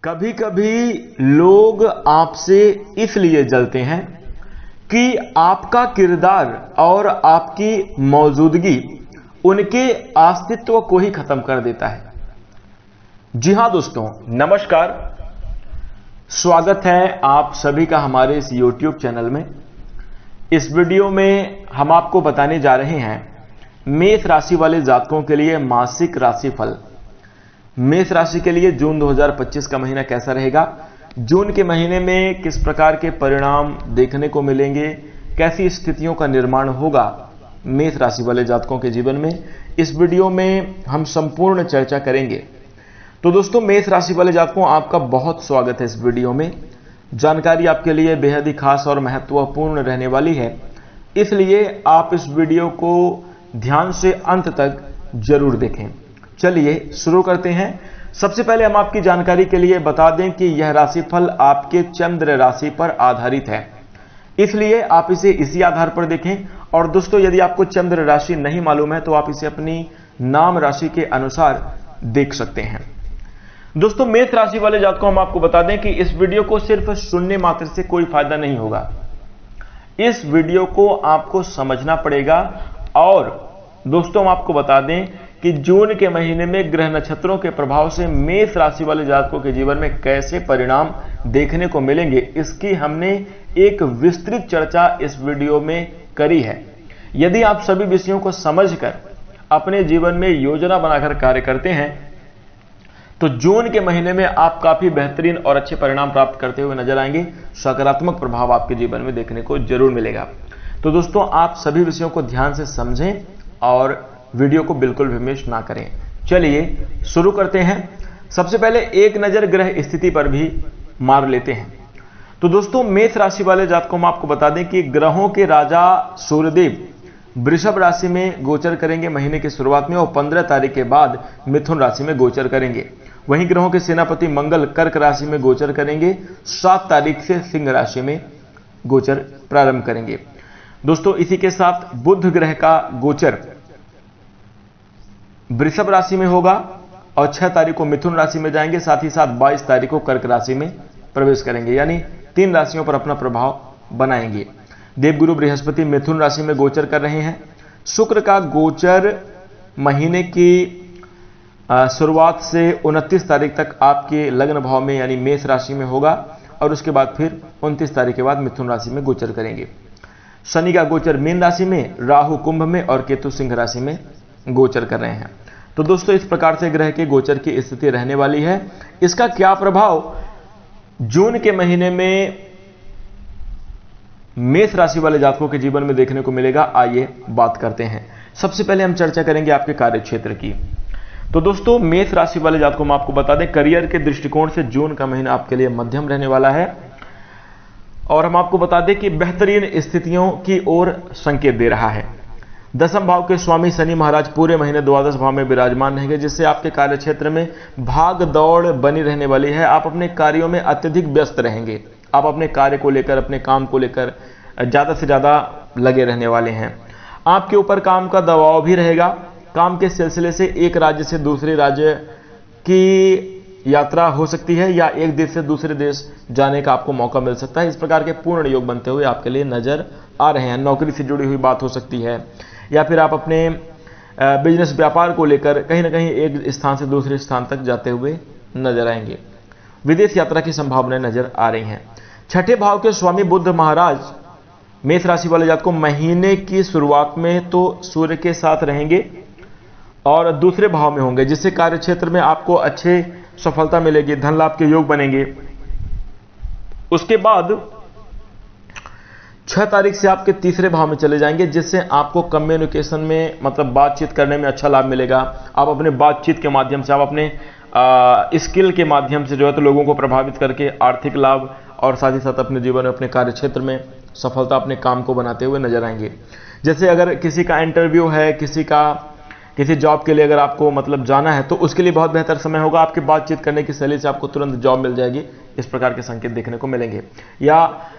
कभी कभी लोग आपसे इसलिए जलते हैं कि आपका किरदार और आपकी मौजूदगी उनके अस्तित्व को ही खत्म कर देता है। जी हां दोस्तों, नमस्कार। स्वागत है आप सभी का हमारे इस YouTube चैनल में। इस वीडियो में हम आपको बताने जा रहे हैं मेष राशि वाले जातकों के लिए मासिक राशिफल। मेष राशि के लिए जून 2025 का महीना कैसा रहेगा, जून के महीने में किस प्रकार के परिणाम देखने को मिलेंगे, कैसी स्थितियों का निर्माण होगा मेष राशि वाले जातकों के जीवन में, इस वीडियो में हम संपूर्ण चर्चा करेंगे। तो दोस्तों, मेष राशि वाले जातकों, आपका बहुत स्वागत है इस वीडियो में। जानकारी आपके लिए बेहद ही खास और महत्वपूर्ण रहने वाली है, इसलिए आप इस वीडियो को ध्यान से अंत तक जरूर देखें। चलिए शुरू करते हैं। सबसे पहले हम आपकी जानकारी के लिए बता दें कि यह राशिफल आपके चंद्र राशि पर आधारित है, इसलिए आप इसे इसी आधार पर देखें। और दोस्तों, यदि आपको चंद्र राशि नहीं मालूम है तो आप इसे अपनी नाम राशि के अनुसार देख सकते हैं। दोस्तों, मेष राशि वाले जातकों, हम आपको बता दें कि इस वीडियो को सिर्फ सुनने मात्र से कोई फायदा नहीं होगा। इस वीडियो को आपको समझना पड़ेगा। और दोस्तों, हम आपको बता दें कि जून के महीने में ग्रह नक्षत्रों के प्रभाव से मेष राशि वाले जातकों के जीवन में कैसे परिणाम देखने को मिलेंगे, इसकी हमने एक विस्तृत चर्चा इस वीडियो में करी है। यदि आप सभी विषयों को समझकर अपने जीवन में योजना बनाकर कार्य करते हैं तो जून के महीने में आप काफी बेहतरीन और अच्छे परिणाम प्राप्त करते हुए नजर आएंगे। सकारात्मक प्रभाव आपके जीवन में देखने को जरूर मिलेगा। तो दोस्तों, आप सभी विषयों को ध्यान से समझें और वीडियो को बिल्कुल भी मिस ना करें। चलिए शुरू करते हैं। सबसे पहले एक नजर ग्रह स्थिति पर भी मार लेते हैं। तो दोस्तों, मेष राशि वाले जातकों को हम आपको बता दें कि ग्रहों के राजा सूर्यदेव वृषभ राशि में गोचर करेंगे महीने की शुरुआत में, और 15 तारीख के बाद मिथुन राशि में गोचर करेंगे। वहीं ग्रहों के सेनापति मंगल कर्क राशि में गोचर करेंगे। 7 तारीख से सिंह राशि में गोचर प्रारंभ करेंगे। दोस्तों, इसी के साथ बुध ग्रह का गोचर वृषभ राशि में होगा और 6 तारीख को मिथुन राशि में जाएंगे। साथ ही साथ 22 तारीख को कर्क राशि में प्रवेश करेंगे, यानी 3 राशियों पर अपना प्रभाव बनाएंगे। देवगुरु बृहस्पति मिथुन राशि में गोचर कर रहे हैं। शुक्र का गोचर महीने की शुरुआत से 29 तारीख तक आपके लग्न भाव में यानी मेष राशि में होगा, और उसके बाद फिर 29 तारीख के बाद मिथुन राशि में गोचर करेंगे। शनि का गोचर मीन राशि में, राहु कुंभ में और केतु सिंह राशि में गोचर कर रहे हैं। तो दोस्तों, इस प्रकार से ग्रह के गोचर की स्थिति रहने वाली है। इसका क्या प्रभाव जून के महीने में मेष राशि वाले जातकों के जीवन में देखने को मिलेगा, आइए बात करते हैं। सबसे पहले हम चर्चा करेंगे आपके कार्य क्षेत्र की। तो दोस्तों, मेष राशि वाले जातकों को हम आपको बता दें, करियर के दृष्टिकोण से जून का महीना आपके लिए मध्यम रहने वाला है, और हम आपको बता दें कि बेहतरीन स्थितियों की ओर संकेत दे रहा है। 10वें भाव के स्वामी शनि महाराज पूरे महीने द्वादश भाव में विराजमान रहेंगे, जिससे आपके कार्य क्षेत्र में भाग दौड़ बनी रहने वाली है। आप अपने कार्यों में अत्यधिक व्यस्त रहेंगे। आप अपने कार्य को लेकर, अपने काम को लेकर ज्यादा से ज्यादा लगे रहने वाले हैं। आपके ऊपर काम का दबाव भी रहेगा। काम के सिलसिले से एक राज्य से दूसरे राज्य की यात्रा हो सकती है, या एक देश से दूसरे देश जाने का आपको मौका मिल सकता है। इस प्रकार के पूर्ण योग बनते हुए आपके लिए नजर आ रहे हैं। नौकरी से जुड़ी हुई बात हो सकती है, या फिर आप अपने बिजनेस व्यापार को लेकर कहीं ना कहीं एक स्थान से दूसरे स्थान तक जाते हुए नजर आएंगे। विदेश यात्रा की संभावनाएं नजर आ रही हैं। 6ठे भाव के स्वामी बुध महाराज मेष राशि वाले जातकों को महीने की शुरुआत में तो सूर्य के साथ रहेंगे और दूसरे भाव में होंगे, जिससे कार्य क्षेत्र में आपको अच्छे सफलता मिलेगी, धन लाभ के योग बनेंगे। उसके बाद 6 तारीख से आपके तीसरे भाव में चले जाएंगे, जिससे आपको कम्युनिकेशन में मतलब बातचीत करने में अच्छा लाभ मिलेगा। आप अपने बातचीत के माध्यम से, आप अपने स्किल के माध्यम से जो है तो लोगों को प्रभावित करके आर्थिक लाभ और साथ ही साथ अपने जीवन में, अपने कार्य क्षेत्र में सफलता, अपने काम को बनाते हुए नजर आएंगे। जैसे अगर किसी का इंटरव्यू है, किसी जॉब के लिए अगर आपको मतलब जाना है, तो उसके लिए बहुत बेहतर समय होगा। आपकी बातचीत करने की शैली से आपको तुरंत जॉब मिल जाएगी। इस प्रकार के संकेत देखने को मिलेंगे। या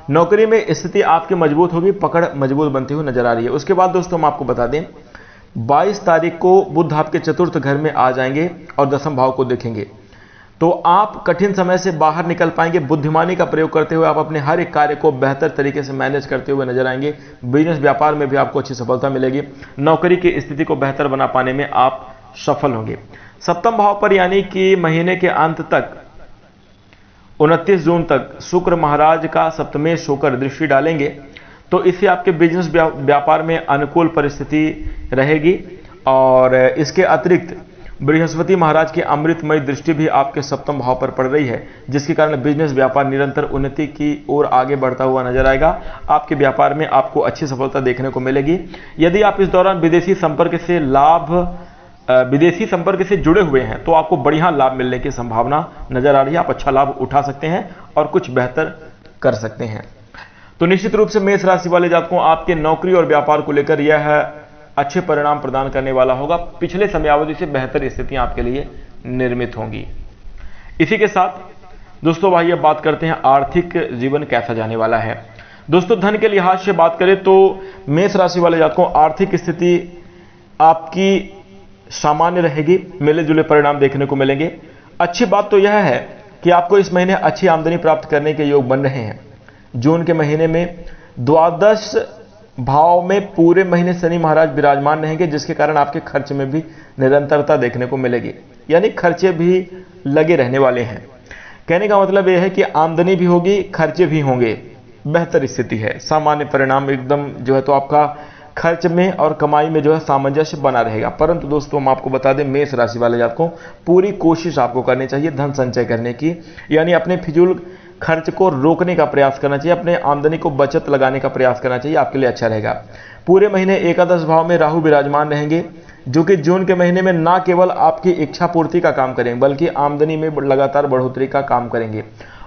नौकरी में स्थिति आपकी मजबूत होगी, पकड़ मजबूत बनती हुई नजर आ रही है। उसके बाद दोस्तों, हम आपको बता दें 22 तारीख को बुध आपके चतुर्थ घर में आ जाएंगे और 10वें भाव को देखेंगे। तो आप कठिन समय से बाहर निकल पाएंगे। बुद्धिमानी का प्रयोग करते हुए आप अपने हर एक कार्य को बेहतर तरीके से मैनेज करते हुए नजर आएंगे। बिजनेस व्यापार में भी आपको अच्छी सफलता मिलेगी। नौकरी की स्थिति को बेहतर बना पाने में आप सफल होंगे। सप्तम भाव पर यानी कि महीने के अंत तक 29 जून तक शुक्र महाराज का सप्तमेश होकर दृष्टि डालेंगे, तो इससे आपके बिजनेस व्यापार में अनुकूल परिस्थिति रहेगी। और इसके अतिरिक्त बृहस्पति महाराज की अमृतमय दृष्टि भी आपके सप्तम भाव पर पड़ रही है, जिसके कारण बिजनेस व्यापार निरंतर उन्नति की ओर आगे बढ़ता हुआ नजर आएगा। आपके व्यापार में आपको अच्छी सफलता देखने को मिलेगी। यदि आप इस दौरान विदेशी संपर्क से जुड़े हुए हैं तो आपको बढ़िया लाभ मिलने की संभावना नजर आ रही है। आप अच्छा लाभ उठा सकते हैं और कुछ बेहतर कर सकते हैं। तो निश्चित रूप से मेष राशि वाले जातकों, आपके नौकरी और व्यापार को लेकर यह अच्छे परिणाम प्रदान करने वाला होगा। पिछले समयावधि से बेहतर स्थितियां आपके लिए निर्मित होंगी। इसी के साथ दोस्तों भाई अब बात करते हैं आर्थिक जीवन कैसा जाने वाला है। दोस्तों धन के लिहाज से बात करें तो मेष राशि वाले जातकों आर्थिक स्थिति आपकी सामान्य रहेगी, मिले जुले परिणाम देखने को मिलेंगे। अच्छी बात तो यह है कि आपको इस महीने अच्छी आमदनी प्राप्त करने के योग बन रहे हैं। जून के महीने में द्वादश भाव में पूरे महीने शनि महाराज विराजमान रहेंगे, जिसके कारण आपके खर्च में भी निरंतरता देखने को मिलेगी, यानी खर्चे भी लगे रहने वाले हैं। कहने का मतलब यह है कि आमदनी भी होगी, खर्चे भी होंगे, बेहतर स्थिति है। सामान्य परिणाम एकदम जो है तो आपका खर्च में और कमाई में जो है सामंजस्य बना रहेगा। परंतु दोस्तों हम आपको बता दें, मेष राशि वाले जातकों पूरी कोशिश आपको करनी चाहिए धन संचय करने की, यानी अपने फिजूल खर्च को रोकने का प्रयास करना चाहिए, अपने आमदनी को बचत लगाने का प्रयास करना चाहिए, आपके लिए अच्छा रहेगा। पूरे महीने एकादश भाव में राहु विराजमान रहेंगे, जो कि जून के महीने में ना केवल आपकी इच्छा पूर्ति का काम करेंगे बल्कि आमदनी में लगातार बढ़ोतरी का काम करेंगे।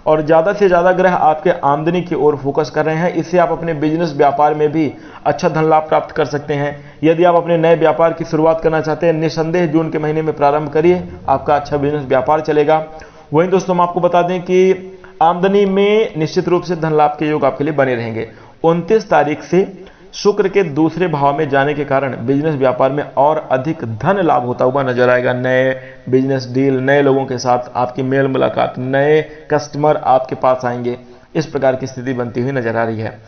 और ज़्यादा से ज़्यादा ग्रह आपके आमदनी की ओर फोकस कर रहे हैं। इससे आप अपने बिजनेस व्यापार में भी अच्छा धन लाभ प्राप्त कर सकते हैं। यदि आप अपने नए व्यापार की शुरुआत करना चाहते हैं, निस्संदेह जून के महीने में प्रारंभ करिए, आपका अच्छा बिजनेस व्यापार चलेगा। वहीं दोस्तों हम आपको बता दें कि आमदनी में निश्चित रूप से धन लाभ के योग आपके लिए बने रहेंगे। 29 तारीख से शुक्र के दूसरे भाव में जाने के कारण बिजनेस व्यापार में और अधिक धन लाभ होता हुआ नजर आएगा। नए बिजनेस डील, नए लोगों के साथ आपकी मेल मुलाकात, नए कस्टमर आपके पास आएंगे, इस प्रकार की स्थिति बनती हुई नजर आ रही है।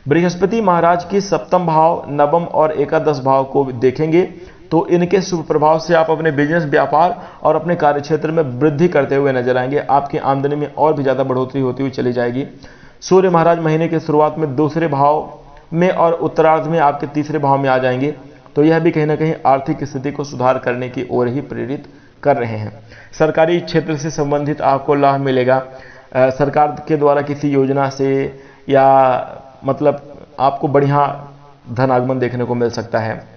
बृहस्पति महाराज की सप्तम भाव, नवम और एकादश भाव को देखेंगे तो इनके शुभ प्रभाव से आप अपने बिजनेस व्यापार और अपने कार्यक्षेत्र में वृद्धि करते हुए नजर आएंगे। आपकी आमदनी में और भी ज्यादा बढ़ोतरी होती हुई चली जाएगी। सूर्य महाराज महीने की शुरुआत में दूसरे भाव में और उत्तरार्ध में आपके तीसरे भाव में आ जाएंगे, तो यह भी कहीं ना कहीं आर्थिक स्थिति को सुधार करने की ओर ही प्रेरित कर रहे हैं। सरकारी क्षेत्र से संबंधित आपको लाभ मिलेगा। सरकार के द्वारा किसी योजना से या मतलब आपको बढ़िया धन आगमन देखने को मिल सकता है।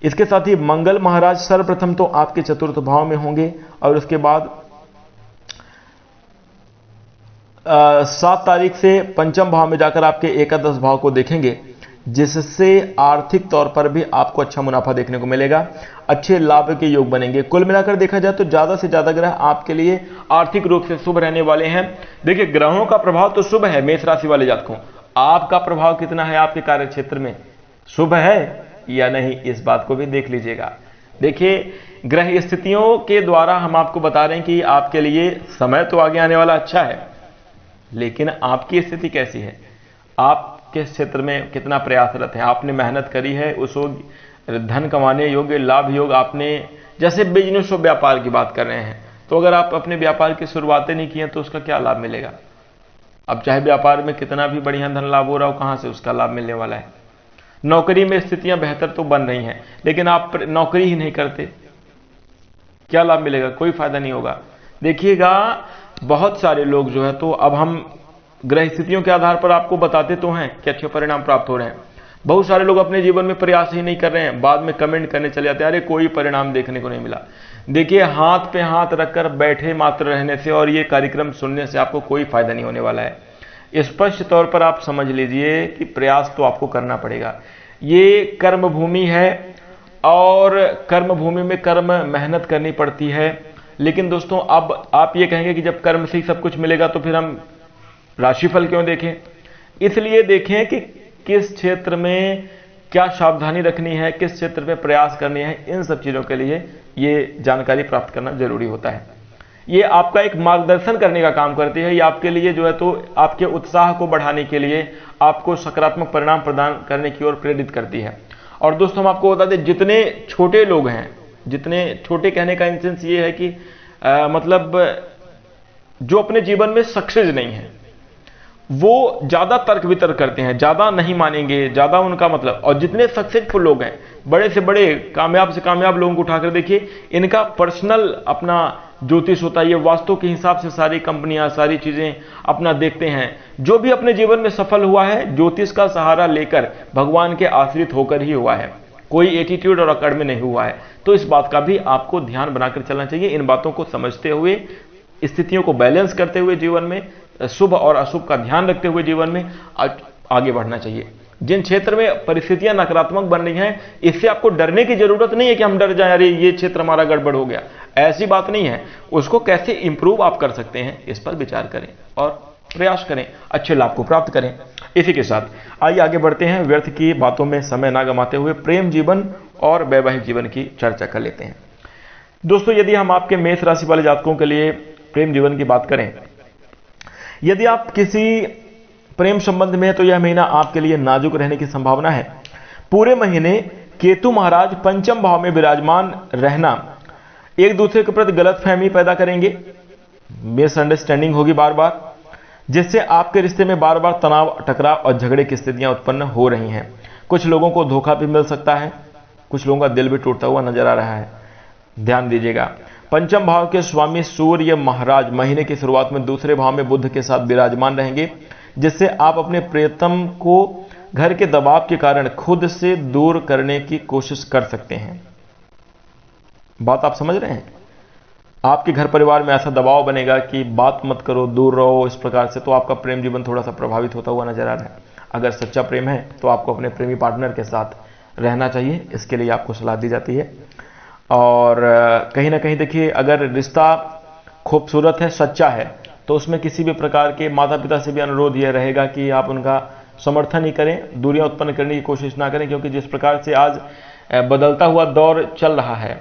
इसके साथ ही मंगल महाराज सर्वप्रथम तो आपके चतुर्थ भाव में होंगे और उसके बाद 7 तारीख से पंचम भाव में जाकर आपके एकादश भाव को देखेंगे, जिससे आर्थिक तौर पर भी आपको अच्छा मुनाफा देखने को मिलेगा, अच्छे लाभ के योग बनेंगे। कुल मिलाकर देखा जाए तो ज्यादा से ज्यादा ग्रह आपके लिए आर्थिक रूप से शुभ रहने वाले हैं। देखिए ग्रहों का प्रभाव तो शुभ है मेष राशि वाले जातकों, आपका प्रभाव कितना है आपके कार्य क्षेत्र में, शुभ है या नहीं, इस बात को भी देख लीजिएगा। देखिए ग्रह स्थितियों के द्वारा हम आपको बता रहे हैं कि आपके लिए समय तो आगे आने वाला अच्छा है, लेकिन आपकी स्थिति कैसी है, आप किस क्षेत्र में कितना प्रयासरत है, आपने मेहनत करी है, उस धन कमाने योग्य लाभ योग आपने, जैसे बिजनेस और व्यापार की बात कर रहे हैं, तो अगर आप अपने व्यापार की शुरुआतें नहीं की हैं तो उसका क्या लाभ मिलेगा। अब चाहे व्यापार में कितना भी बढ़िया धन लाभ हो रहा हो, कहां से उसका लाभ मिलने वाला है। नौकरी में स्थितियां बेहतर तो बन रही हैं, लेकिन आप नौकरी ही नहीं करते, क्या लाभ मिलेगा, कोई फायदा नहीं होगा। देखिएगा बहुत सारे लोग जो है, तो अब हम ग्रह स्थितियों के आधार पर आपको बताते तो हैं कि अच्छे परिणाम प्राप्त हो रहे हैं। बहुत सारे लोग अपने जीवन में प्रयास ही नहीं कर रहे हैं, बाद में कमेंट करने चले जाते हैं, अरे कोई परिणाम देखने को नहीं मिला। देखिए हाथ पे हाथ रखकर बैठे मात्र रहने से और ये कार्यक्रम सुनने से आपको कोई फायदा नहीं होने वाला है। स्पष्ट तौर पर आप समझ लीजिए कि प्रयास तो आपको करना पड़ेगा। ये कर्म भूमि है और कर्म भूमि में कर्म मेहनत करनी पड़ती है। लेकिन दोस्तों अब आप ये कहेंगे कि जब कर्म से ही सब कुछ मिलेगा तो फिर हम राशिफल क्यों देखें। इसलिए देखें कि किस क्षेत्र में क्या सावधानी रखनी है, किस क्षेत्र में प्रयास करनी है, इन सब चीजों के लिए ये जानकारी प्राप्त करना जरूरी होता है। ये आपका एक मार्गदर्शन करने का काम करती है। ये आपके लिए जो है तो आपके उत्साह को बढ़ाने के लिए, आपको सकारात्मक परिणाम प्रदान करने की ओर प्रेरित करती है। और दोस्तों हम आपको बता दें, जितने छोटे लोग हैं, जितने छोटे कहने का इंसेंस ये है कि मतलब जो अपने जीवन में सक्सेस नहीं है, वो ज्यादा तर्क वितर्क करते हैं, ज्यादा नहीं मानेंगे, ज्यादा उनका मतलब। और जितने सक्सेसफुल लोग हैं, बड़े से बड़े कामयाब से कामयाब लोगों को उठाकर देखिए, इनका पर्सनल अपना ज्योतिष होता है। ये वास्तु के हिसाब से सारी कंपनियां, सारी चीजें अपना देखते हैं। जो भी अपने जीवन में सफल हुआ है, ज्योतिष का सहारा लेकर, भगवान के आश्रित होकर ही हुआ है, कोई एटीट्यूड और अकड़ में नहीं हुआ है। तो इस बात का भी आपको ध्यान बनाकर चलना चाहिए। इन बातों को समझते हुए, स्थितियों को बैलेंस करते हुए, जीवन में शुभ और अशुभ का ध्यान रखते हुए जीवन में आगे बढ़ना चाहिए। जिन क्षेत्र में परिस्थितियां नकारात्मक बन रही हैं, इससे आपको डरने की जरूरत नहीं है कि हम डर जाएं, अरे ये क्षेत्र हमारा गड़बड़ हो गया, ऐसी बात नहीं है। उसको कैसे इंप्रूव आप कर सकते हैं, इस पर विचार करें और प्रयास करें, अच्छे लाभ को प्राप्त करें। इसी के साथ आइए आगे बढ़ते हैं, व्यर्थ की बातों में समय ना गंवाते हुए प्रेम जीवन और वैवाहिक जीवन की चर्चा कर लेते हैं। दोस्तों, यदि हम आपके मेष राशि वाले जातकों के लिए प्रेम जीवन की बात करें, यदि आप किसी प्रेम संबंध में हैं तो यह महीना आपके लिए नाजुक रहने की संभावना है। पूरे महीने केतु महाराज पंचम भाव में विराजमान रहना एक दूसरे के प्रति गलतफहमी पैदा करेंगे, मिसअंडरस्टैंडिंग होगी बार बार, जिससे आपके रिश्ते में बार बार तनाव, टकराव और झगड़े की स्थितियां उत्पन्न हो रही हैं। कुछ लोगों को धोखा भी मिल सकता है, कुछ लोगों का दिल भी टूटता हुआ नजर आ रहा है, ध्यान दीजिएगा। पंचम भाव के स्वामी सूर्य महाराज महीने की शुरुआत में दूसरे भाव में बुध के साथ विराजमान रहेंगे, जिससे आप अपने प्रियतम को घर के दबाव के कारण खुद से दूर करने की कोशिश कर सकते हैं। बात आप समझ रहे हैं? आपके घर परिवार में ऐसा दबाव बनेगा कि बात मत करो, दूर रहो, इस प्रकार से, तो आपका प्रेम जीवन थोड़ा सा प्रभावित होता हुआ नजर आ रहा है। अगर सच्चा प्रेम है तो आपको अपने प्रेमी पार्टनर के साथ रहना चाहिए, इसके लिए आपको सलाह दी जाती है। और कहीं ना कहीं देखिए, अगर रिश्ता खूबसूरत है, सच्चा है, तो उसमें किसी भी प्रकार के माता पिता से भी अनुरोध यह रहेगा कि आप उनका समर्थन ही करें, दूरियां उत्पन्न करने की कोशिश ना करें। क्योंकि जिस प्रकार से आज बदलता हुआ दौर चल रहा है,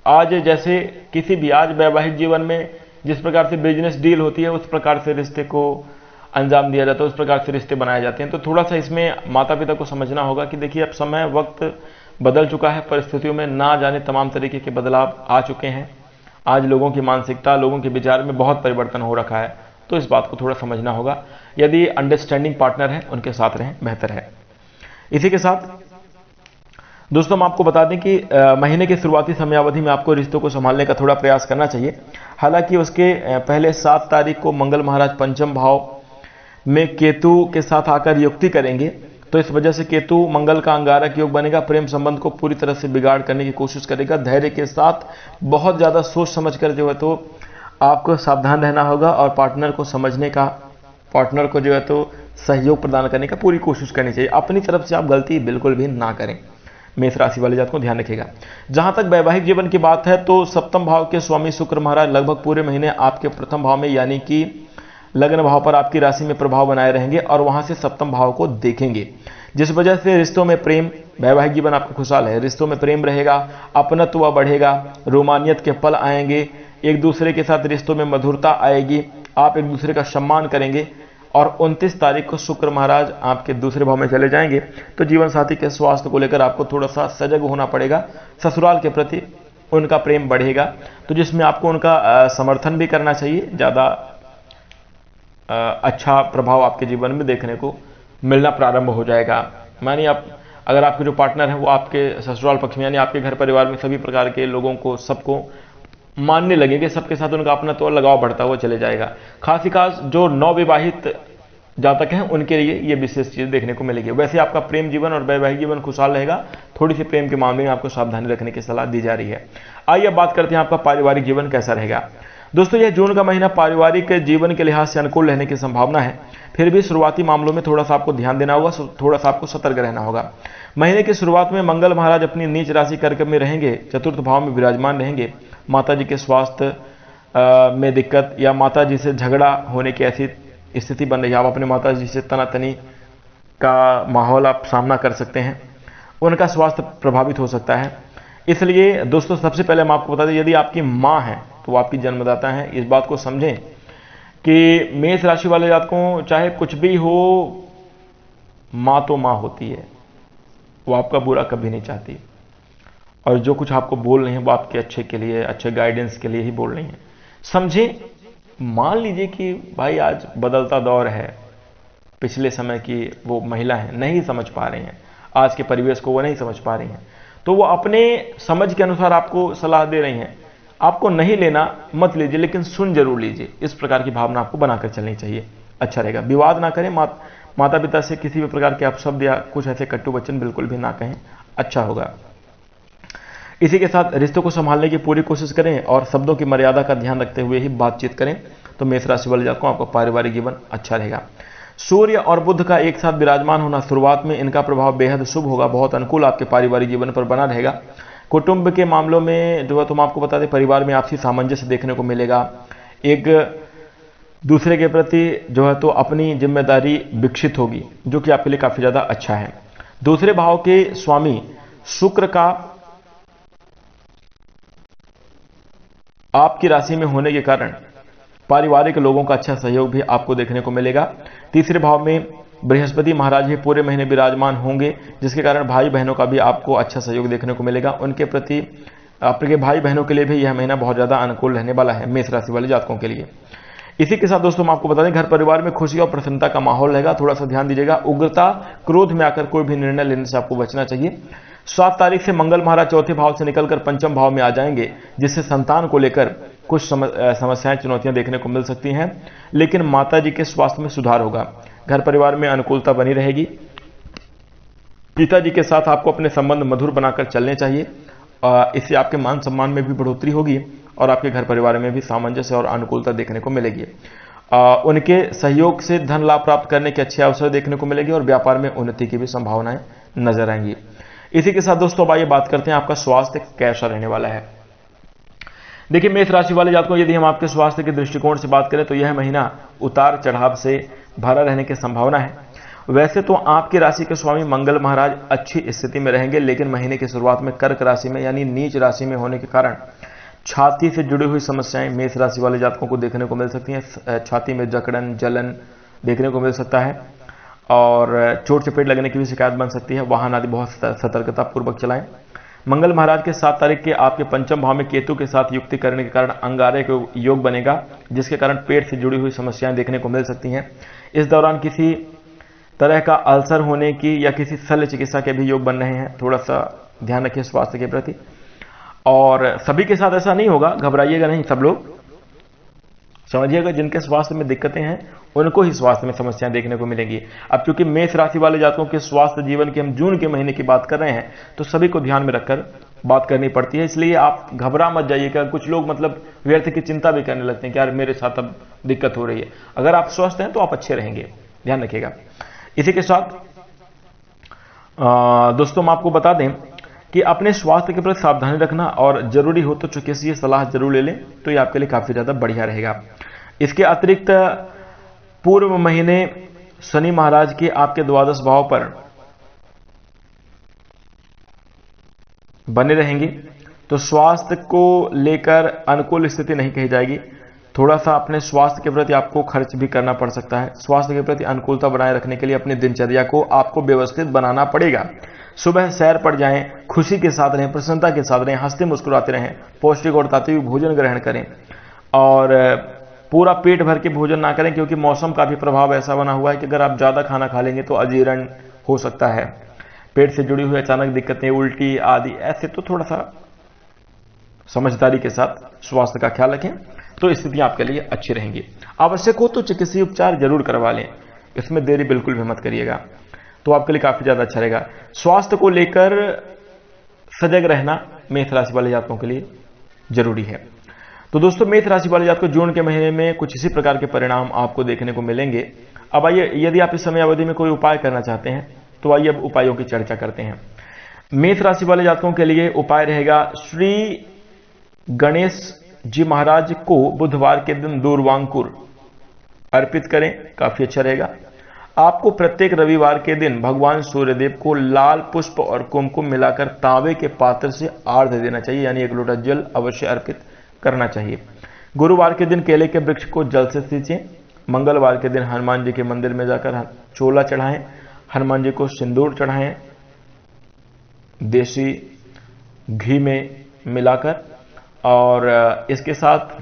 आज जैसे किसी भी, आज वैवाहिक जीवन में जिस प्रकार से बिजनेस डील होती है, उस प्रकार से रिश्ते को अंजाम दिया जाता है, उस प्रकार से रिश्ते बनाए जाते हैं। तो थोड़ा सा इसमें माता पिता को समझना होगा कि देखिए, अब समय, वक्त बदल चुका है, परिस्थितियों में ना जाने तमाम तरीके के बदलाव आ चुके हैं। आज लोगों की मानसिकता, लोगों के विचार में बहुत परिवर्तन हो रखा है, तो इस बात को थोड़ा समझना होगा। यदि अंडरस्टैंडिंग पार्टनर है, उनके साथ रहें, बेहतर है। इसी के साथ दोस्तों हम आपको बता दें कि महीने की शुरुआती समयावधि में आपको रिश्तों को संभालने का थोड़ा प्रयास करना चाहिए। हालांकि उसके पहले 7 तारीख को मंगल महाराज पंचम भाव में केतु के साथ आकर युक्ति करेंगे, तो इस वजह से केतु मंगल का अंगारक योग बनेगा, प्रेम संबंध को पूरी तरह से बिगाड़ करने की कोशिश करेगा। धैर्य के साथ बहुत ज्यादा सोच समझ कर जो है तो आपको सावधान रहना होगा और पार्टनर को समझने का, पार्टनर को जो है तो सहयोग प्रदान करने का पूरी कोशिश करनी चाहिए। अपनी तरफ से आप गलती बिल्कुल भी ना करें। मेष राशि वाले जात को ध्यान रखिएगा। जहां तक वैवाहिक जीवन की बात है, तो सप्तम भाव के स्वामी शुक्र महाराज लगभग पूरे महीने आपके प्रथम भाव में, यानी कि लग्न भाव पर आपकी राशि में प्रभाव बनाए रहेंगे और वहां से सप्तम भाव को देखेंगे, जिस वजह से रिश्तों में प्रेम, वैवाहिक जीवन आपका खुशहाल है, रिश्तों में प्रेम रहेगा, अपनत्व बढ़ेगा, रोमानियत के पल आएंगे, एक दूसरे के साथ रिश्तों में मधुरता आएगी, आप एक दूसरे का सम्मान करेंगे। और 29 तारीख को शुक्र महाराज आपके दूसरे भाव में चले जाएंगे, तो जीवन साथी के स्वास्थ्य को लेकर आपको थोड़ा सा सजग होना पड़ेगा। ससुराल के प्रति उनका प्रेम बढ़ेगा, तो जिसमें आपको उनका समर्थन भी करना चाहिए। ज़्यादा अच्छा प्रभाव आपके जीवन में देखने को मिलना प्रारंभ हो जाएगा। मानिए आप, अगर आपके जो पार्टनर है वो आपके ससुराल पक्ष में, यानी आपके घर परिवार में सभी प्रकार के लोगों को, सबको मानने लगेंगे, सबके साथ उनका अपना तो लगाव बढ़ता हुआ चले जाएगा। खास ही खास जो नवविवाहित जातक हैं उनके लिए ये विशेष चीज देखने को मिलेगी। वैसे आपका प्रेम जीवन और वैवाहिक जीवन खुशहाल रहेगा, थोड़ी सी प्रेम के मामले में आपको सावधानी रखने की सलाह दी जा रही है। आइए अब बात करते हैं आपका पारिवारिक जीवन कैसा रहेगा। दोस्तों, यह जून का महीना पारिवारिक जीवन के लिहाज से अनुकूल रहने की संभावना है। फिर भी शुरुआती मामलों में थोड़ा सा आपको ध्यान देना होगा, थोड़ा सा आपको सतर्क रहना होगा। महीने की शुरुआत में मंगल महाराज अपनी नीच राशि कर्क में रहेंगे, चतुर्थ भाव में विराजमान रहेंगे। माता जी के स्वास्थ्य में दिक्कत या माता जी से झगड़ा होने की ऐसी स्थिति बन रही है, आप अपने माता जी से तनातनी का माहौल आप सामना कर सकते हैं, उनका स्वास्थ्य प्रभावित हो सकता है। इसलिए दोस्तों, सबसे पहले हम आपको बता दें, यदि आपकी माँ है तो आपकी जन्मदाता हैं। इस बात को समझें कि मेष राशि वाले जातकों चाहे कुछ भी हो, माँ तो माँ होती है, वो आपका बुरा कभी नहीं चाहती, और जो कुछ आपको बोल रही है वो आपके अच्छे के लिए, अच्छे गाइडेंस के लिए ही बोल रही हैं। समझें, मान लीजिए कि भाई आज बदलता दौर है, पिछले समय की वो महिला है, नहीं समझ पा रही हैं, आज के परिवेश को वो नहीं समझ पा रही हैं, तो वो अपने समझ के अनुसार आपको सलाह दे रही हैं। आपको नहीं लेना मत लीजिए, लेकिन सुन जरूर लीजिए। इस प्रकार की भावना आपको बनाकर चलनी चाहिए, अच्छा रहेगा। विवाद ना करें, माता पिता से किसी भी प्रकार के अपशब्द या कुछ ऐसे कटु वचन बिल्कुल भी ना कहें, अच्छा होगा। इसी के साथ रिश्तों को संभालने की पूरी कोशिश करें और शब्दों की मर्यादा का ध्यान रखते हुए ही बातचीत करें, तो मेष राशि वाले जातकों आपका पारिवारिक जीवन अच्छा रहेगा। सूर्य और बुध का एक साथ विराजमान होना, शुरुआत में इनका प्रभाव बेहद शुभ होगा, बहुत अनुकूल आपके पारिवारिक जीवन पर बना रहेगा। कुटुंब के मामलों में जो है तुम आपको बता दें, परिवार में आपसी सामंजस्य देखने को मिलेगा। एक दूसरे के प्रति जो है तो अपनी जिम्मेदारी विकसित होगी, जो कि आपके लिए काफी ज्यादा अच्छा है। दूसरे भाव के स्वामी शुक्र का आपकी राशि में होने के कारण पारिवारिक लोगों का अच्छा सहयोग भी आपको देखने को मिलेगा। तीसरे भाव में बृहस्पति महाराज भी पूरे महीने विराजमान होंगे, जिसके कारण भाई बहनों का भी आपको अच्छा सहयोग देखने को मिलेगा। उनके प्रति आपके भाई बहनों के लिए भी यह महीना बहुत ज्यादा अनुकूल रहने वाला है मेष राशि वाले जातकों के लिए। इसी के साथ दोस्तों हम आपको बता दें, घर परिवार में खुशी और प्रसन्नता का माहौल रहेगा, थोड़ा सा ध्यान दीजिएगा। उग्रता, क्रोध में आकर कोई भी निर्णय लेने से आपको बचना चाहिए। 7 तारीख से मंगल महाराज चौथे भाव से निकलकर पंचम भाव में आ जाएंगे, जिससे संतान को लेकर कुछ समस्याएं, चुनौतियां देखने को मिल सकती हैं, लेकिन माता जी के स्वास्थ्य में सुधार होगा। घर परिवार में अनुकूलता बनी रहेगी। पिताजी के साथ आपको अपने संबंध मधुर बनाकर चलने चाहिए, इससे आपके मान सम्मान में भी बढ़ोतरी होगी और आपके घर परिवार में भी सामंजस्य और अनुकूलता देखने को मिलेगी। उनके सहयोग से धन लाभ प्राप्त करने के अच्छे अवसर देखने को मिलेंगे और व्यापार में उन्नति की भी संभावनाएं नजर आएंगी। इसी के साथ दोस्तों अब आइए बात करते हैं आपका स्वास्थ्य कैसा रहने वाला है। देखिए मेष राशि वाले जातकों, यदि हम आपके स्वास्थ्य के दृष्टिकोण से बात करें तो यह महीना उतार चढ़ाव से भरा रहने की संभावना है। वैसे तो आपकी राशि के स्वामी मंगल महाराज अच्छी स्थिति में रहेंगे, लेकिन महीने की शुरुआत में कर्क राशि में यानी नीच राशि में होने के कारण छाती से जुड़ी हुई समस्याएं मेष राशि वाले जातकों को देखने को मिल सकती हैं। छाती में जकड़न, जलन देखने को मिल सकता है और चोट चपेट लगने की भी शिकायत बन सकती है। वाहन आदि बहुत सतर्कता पूर्वक चलाएं। मंगल महाराज के 7 तारीख के आपके पंचम भाव में केतु के साथ युक्ति करने के कारण अंगारे का योग बनेगा, जिसके कारण पेट से जुड़ी हुई समस्याएं देखने को मिल सकती हैं। इस दौरान किसी तरह का अल्सर होने की या किसी शल्य चिकित्सा के भी योग बन रहे हैं, थोड़ा सा ध्यान रखिए स्वास्थ्य के प्रति। और सभी के साथ ऐसा नहीं होगा, घबराइएगा नहीं, सब लोग समझिएगा जिनके स्वास्थ्य में दिक्कतें हैं उनको ही स्वास्थ्य में समस्याएं देखने को मिलेंगी। अब चूंकि मेष राशि वाले जातकों के स्वास्थ्य जीवन की हम जून के महीने की बात कर रहे हैं, तो सभी को ध्यान में रखकर बात करनी पड़ती है, इसलिए आप घबरा मत जाइएगा। कुछ लोग मतलब व्यर्थ की चिंता भी करने लगते हैं कि यार मेरे साथ अब दिक्कत हो रही है। अगर आप स्वस्थ हैं तो आप अच्छे रहेंगे, ध्यान रखिएगा। इसी के साथ दोस्तों हम आपको बता दें कि अपने स्वास्थ्य के प्रति सावधानी रखना और जरूरी हो तो चिकित्सकीय सलाह जरूर ले लें, तो ये आपके लिए काफी ज्यादा बढ़िया रहेगा। इसके अतिरिक्त पूर्व महीने शनि महाराज के आपके द्वादश भाव पर बने रहेंगे, तो स्वास्थ्य को लेकर अनुकूल स्थिति नहीं कही जाएगी। थोड़ा सा अपने स्वास्थ्य के प्रति आपको खर्च भी करना पड़ सकता है। स्वास्थ्य के प्रति अनुकूलता बनाए रखने के लिए अपनी दिनचर्या को आपको व्यवस्थित बनाना पड़ेगा। सुबह सैर पर जाएं, खुशी के साथ रहें, प्रसन्नता के साथ रहें, हंसते मुस्कुराते रहें, पौष्टिक और तात्विक भोजन ग्रहण करें और पूरा पेट भर के भोजन ना करें, क्योंकि मौसम का भी प्रभाव ऐसा बना हुआ है कि अगर आप ज्यादा खाना खा लेंगे तो अजीर्ण हो सकता है। पेट से जुड़ी हुई अचानक दिक्कतें, उल्टी आदि, ऐसे तो थोड़ा सा समझदारी के साथ स्वास्थ्य का ख्याल रखें, तो स्थिति आपके लिए अच्छी रहेंगी। आवश्यक हो तो चिकित्सीय उपचार जरूर करवा लें, इसमें देरी बिल्कुल भी मत करिएगा, तो आपके लिए काफी ज्यादा अच्छा रहेगा। स्वास्थ्य को लेकर सजग रहना मेष राशि वाले जातकों के लिए जरूरी है। तो दोस्तों मेष राशि वाले जातकों जून के महीने में कुछ इसी प्रकार के परिणाम आपको देखने को मिलेंगे। अब आइए, यदि आप इस समय अवधि में कोई उपाय करना चाहते हैं तो आइए अब उपायों की चर्चा करते हैं। मेष राशि वाले जातकों के लिए उपाय रहेगा, श्री गणेश जी महाराज को बुधवार के दिन दूर्वांकुर अर्पित करें, काफी अच्छा रहेगा। आपको प्रत्येक रविवार के दिन भगवान सूर्यदेव को लाल पुष्प और कुमकुम मिलाकर तांबे के पात्र से आर्घ्य देना चाहिए, यानी 1 लोटा जल अवश्य अर्पित करना चाहिए। गुरुवार के दिन केले के वृक्ष को जल से सींचें। मंगलवार के दिन हनुमान जी के मंदिर में जाकर चोला चढ़ाएं, हनुमान जी को सिंदूर चढ़ाएं देसी घी में मिलाकर। और इसके साथ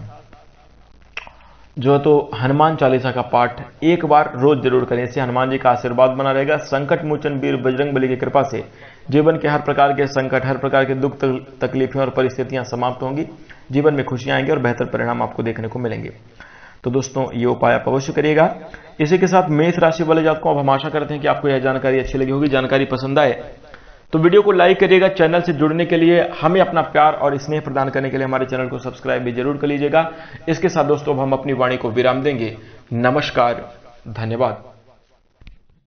जो तो हनुमान चालीसा का पाठ एक बार रोज जरूर करें, इससे हनुमान जी का आशीर्वाद बना रहेगा। संकट मोचन वीर बजरंगबली की कृपा से जीवन के हर प्रकार के संकट, हर प्रकार के दुख तकलीफें और परिस्थितियां समाप्त होंगी, जीवन में खुशियां आएंगी और बेहतर परिणाम आपको देखने को मिलेंगे। तो दोस्तों ये उपाय आप अवश्य करिएगा। इसी के साथ मेष राशि वाले जातकों, अब हम आशा करते हैं कि आपको यह जानकारी अच्छी लगी होगी। जानकारी पसंद आए तो वीडियो को लाइक करिएगा। चैनल से जुड़ने के लिए, हमें अपना प्यार और स्नेह प्रदान करने के लिए हमारे चैनल को सब्सक्राइब भी जरूर कर लीजिएगा। इसके साथ दोस्तों हम अपनी वाणी को विराम देंगे। नमस्कार, धन्यवाद।